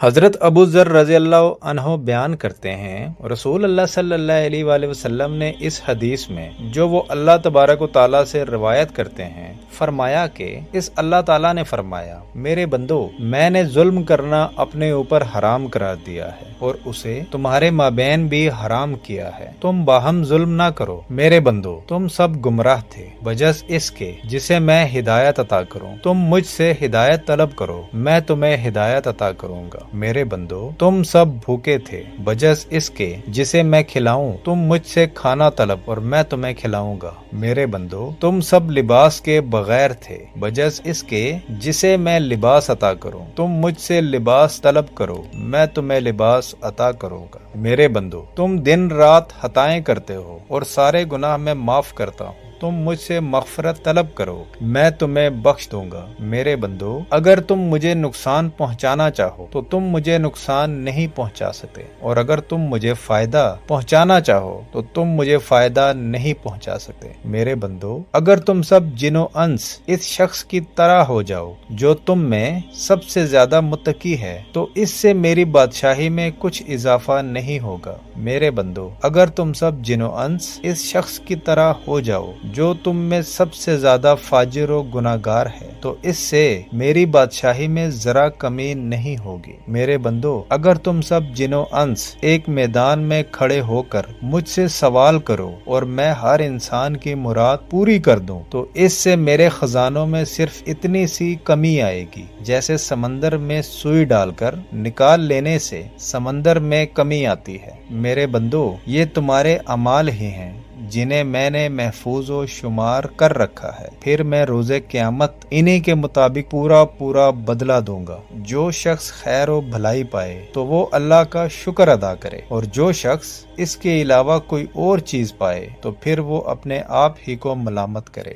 حضرت ابو ذر رضی اللہ عنہ بیان کرتے ہیں، رسول اللہ صلی اللہ علیہ وآلہ وسلم نے اس حدیث میں جو وہ اللہ تبارک و تعالیٰ سے روایت کرتے ہیں فرمایا کہ اس اللہ تعالیٰ نے فرمایا، میرے بندو، میں نے ظلم کرنا اپنے اوپر حرام قرار دیا ہے اور اسے تمہارے مابین بھی حرام کیا ہے، تم باہم ظلم نہ کرو۔ میرے بندو، تم سب گمراہ تھے بجز اس کے جسے میں ہدایت عطا کروں، تم مجھ سے ہدایت طلب کرو، میں تمہیں ہدایت عطا کروں گا۔ میرے بندو، تم سب بھوکے تھے بجز اس کے جسے میں کھلاؤں، تم مجھ سے کھانا طلب اور میں تمہیں کھلاؤں گا۔ میرے بندو، تم سب لباس کے بغیر تھے بجز اس کے جسے میں لباس عطا کروں، تم مجھ سے لباس طلب کرو، میں تمہیں لباس عطا کروں گا۔ میرے بندو، تم دن رات خطائیں کرتے ہو اور سارے گناہ میں معاف کرتا ہوں، تم مجھ سے مغفرت طلب کرو، میں تمہیں بخش دوں گا۔ میرے بندو، اگر تم مجھے نقصان پہنچانا چاہو تو تم مجھے نقصان نہیں پہنچا سکتے، اور اگر تم مجھے فائدہ پہنچانا چاہو تو تم مجھے فائدہ نہیں پہنچا سکتے۔ میرے بندو، اگر تم سب جن و انس اس شخص کی طرح ہو جاؤ جو تم میں سب سے زیادہ متقی ہے تو اس سے میری بادشاہی میں کچھ اضافہ نہیں ہوگا۔ میرے بندو، اگر تم سب جن و انس اس شخص کی طرح ہو جاؤ جو تم میں سب سے زیادہ فاجر و گناہگار ہے تو اس سے میری بادشاہی میں ذرا کمی نہیں ہوگی۔ میرے بندو، اگر تم سب جن و انس ایک میدان میں کھڑے ہو کر مجھ سے سوال کرو اور میں ہر انسان کی مراد پوری کر دوں تو اس سے میرے خزانوں میں صرف اتنی سی کمی آئے گی جیسے سمندر میں سوئی ڈال کر نکال لینے سے سمندر میں کمی آتی ہے۔ میرے بندو، یہ تمہارے اعمال ہی ہیں جنہیں میں نے محفوظ و شمار کر رکھا ہے، پھر میں روز قیامت انہی کے مطابق پورا بدلہ دوں گا۔ جو شخص خیر و بھلائی پائے تو وہ اللہ کا شکر ادا کرے، اور جو شخص اس کے علاوہ کوئی اور چیز پائے تو پھر وہ اپنے آپ ہی کو ملامت کرے۔